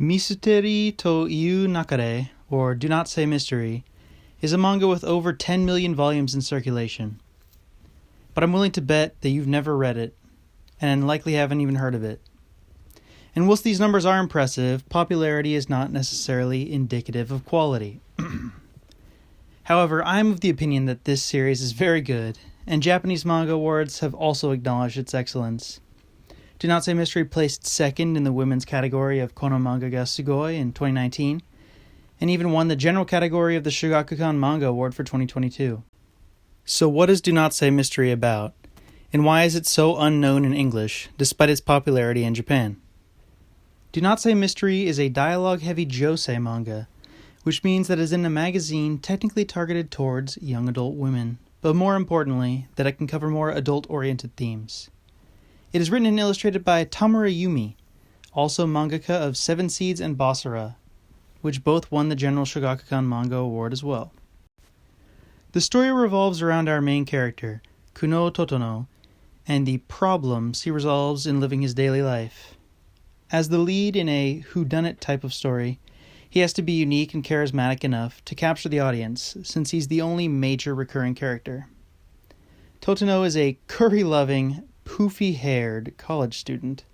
Misuteri to Iu Nakare, or Do Not Say Mystery, is a manga with over 10 million volumes in circulation. But I'm willing to bet that you've never read it, and likely haven't even heard of it. And whilst these numbers are impressive, popularity is not necessarily indicative of quality. However, I'm of the opinion that this series is very good, and Japanese manga awards have also acknowledged its excellence. Do Not Say Mystery placed second in the women's category of Kono Manga ga Sugoi in 2019, and even won the general category of the Shogakukan Manga Award for 2022. So what is Do Not Say Mystery about, and why is it so unknown in English, despite its popularity in Japan? Do Not Say Mystery is a dialogue-heavy josei manga, which means that it is in a magazine technically targeted towards young adult women, but more importantly, that it can cover more adult-oriented themes. It is written and illustrated by Tamura Yumi, also mangaka of Seven Seeds and Basara, which both won the General Shogakukan Manga Award as well. The story revolves around our main character, Kuno Totono, and the problems he resolves in living his daily life. As the lead in a whodunit type of story, he has to be unique and charismatic enough to capture the audience, since he's the only major recurring character. Totono is a curry-loving, poofy-haired college student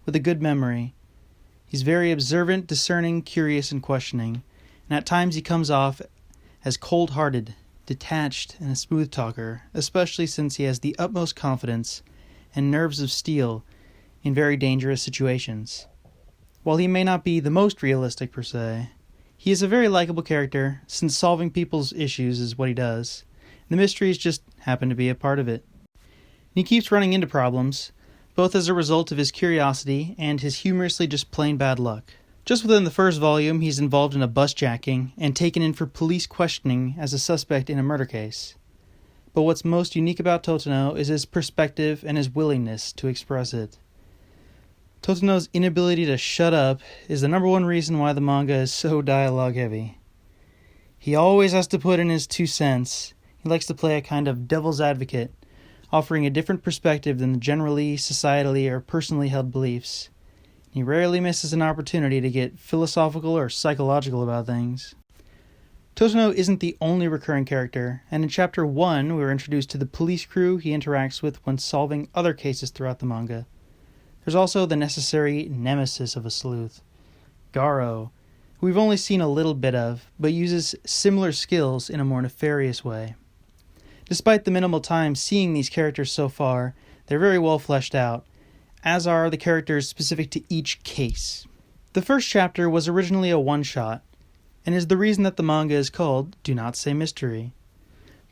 with a good memory. He's very observant, discerning, curious, and questioning, and at times he comes off as cold-hearted, detached, and a smooth talker, especially since he has the utmost confidence and nerves of steel in very dangerous situations. While he may not be the most realistic per se, he is a very likable character, since solving people's issues is what he does. The mysteries just happen to be a part of it. He keeps running into problems, both as a result of his curiosity and his humorously just plain bad luck. Just within the first volume, he's involved in a bus jacking and taken in for police questioning as a suspect in a murder case. But what's most unique about Totono is his perspective and his willingness to express it. Totono's inability to shut up is the number one reason why the manga is so dialogue-heavy. He always has to put in his 2 cents. He likes to play a kind of devil's advocate, offering a different perspective than the generally, societally, or personally held beliefs. He rarely misses an opportunity to get philosophical or psychological about things. Totono isn't the only recurring character, and in Chapter 1 we are introduced to the police crew he interacts with when solving other cases throughout the manga. There's also the necessary nemesis of a sleuth, Garo, who we've only seen a little bit of, but uses similar skills in a more nefarious way. Despite the minimal time seeing these characters so far, they're very well fleshed out, as are the characters specific to each case. The first chapter was originally a one-shot, and is the reason that the manga is called Do Not Say Mystery,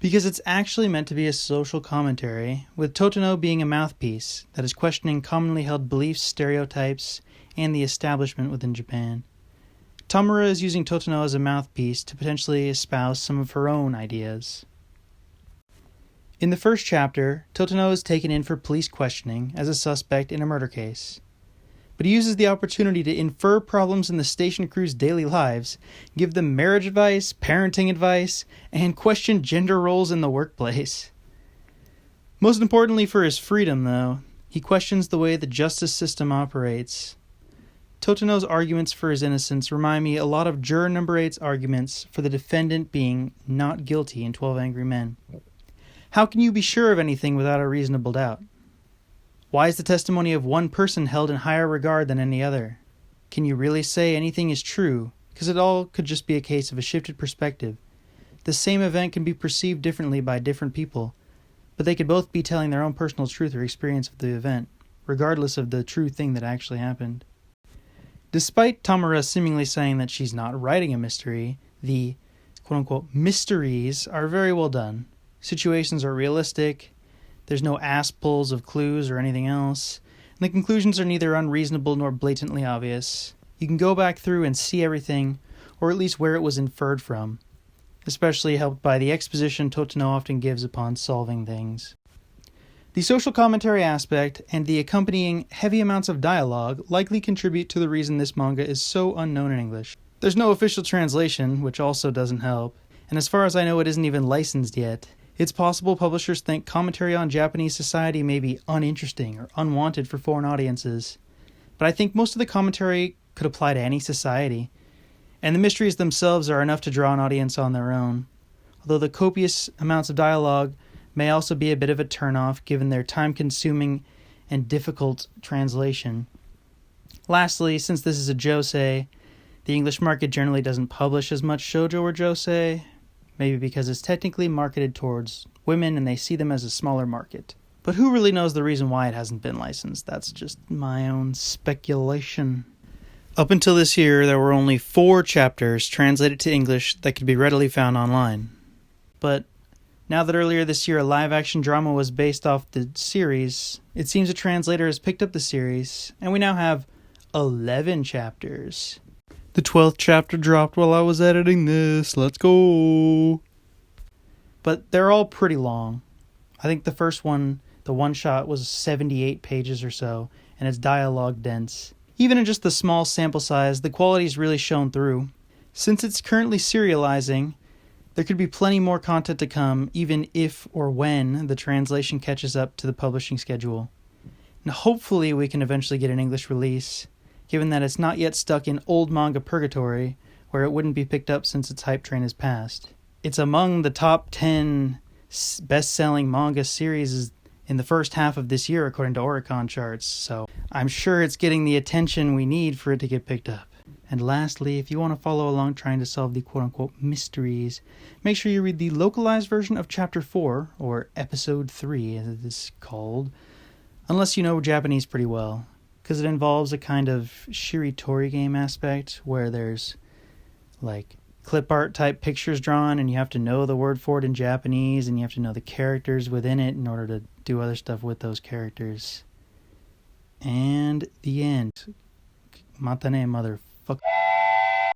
because it's actually meant to be a social commentary, with Totono being a mouthpiece that is questioning commonly held beliefs, stereotypes, and the establishment within Japan. Tamura is using Totono as a mouthpiece to potentially espouse some of her own ideas. In the first chapter, Totono is taken in for police questioning as a suspect in a murder case. But he uses the opportunity to infer problems in the station crew's daily lives, give them marriage advice, parenting advice, and question gender roles in the workplace. Most importantly for his freedom, though, he questions the way the justice system operates. Totono's arguments for his innocence remind me a lot of Juror Number 8's arguments for the defendant being not guilty in 12 Angry Men. How can you be sure of anything without a reasonable doubt? Why is the testimony of one person held in higher regard than any other? Can you really say anything is true? Because it all could just be a case of a shifted perspective. The same event can be perceived differently by different people, but they could both be telling their own personal truth or experience of the event, regardless of the true thing that actually happened. Despite Tamura seemingly saying that she's not writing a mystery, the quote-unquote mysteries are very well done. Situations are realistic, there's no ass pulls of clues or anything else, and the conclusions are neither unreasonable nor blatantly obvious. You can go back through and see everything, or at least where it was inferred from, especially helped by the exposition Totono often gives upon solving things. The social commentary aspect and the accompanying heavy amounts of dialogue likely contribute to the reason this manga is so unknown in English. There's no official translation, which also doesn't help, and as far as I know it isn't even licensed yet. It's possible publishers think commentary on Japanese society may be uninteresting or unwanted for foreign audiences, but I think most of the commentary could apply to any society, and the mysteries themselves are enough to draw an audience on their own, although the copious amounts of dialogue may also be a bit of a turnoff given their time-consuming and difficult translation. Lastly, since this is a josei, the English market generally doesn't publish as much shoujo or josei, maybe because it's technically marketed towards women and they see them as a smaller market. But who really knows the reason why it hasn't been licensed? That's just my own speculation. Up until this year, there were only 4 chapters translated to English that could be readily found online. But now that earlier this year a live-action drama was based off the series, it seems a translator has picked up the series, and we now have 11 chapters. The 12th chapter dropped while I was editing this. Let's go! But they're all pretty long. I think the first one, the one-shot, was 78 pages or so, and it's dialogue dense. Even in just the small sample size, the quality's really shown through. Since it's currently serializing, there could be plenty more content to come, even if or when the translation catches up to the publishing schedule. And hopefully we can eventually get an English release, given that it's not yet stuck in old manga purgatory, where it wouldn't be picked up since its hype train has passed. It's among the top 10 best-selling manga series in the first half of this year, according to Oricon charts, so I'm sure it's getting the attention we need for it to get picked up. And lastly, if you want to follow along trying to solve the quote-unquote mysteries, make sure you read the localized version of Chapter 4, or Episode 3 as it is called, unless you know Japanese pretty well, because it involves a kind of shiritori game aspect where there's like clip art type pictures drawn and you have to know the word for it in Japanese and you have to know the characters within it in order to do other stuff with those characters. And the end. Mata ne, motherfucker.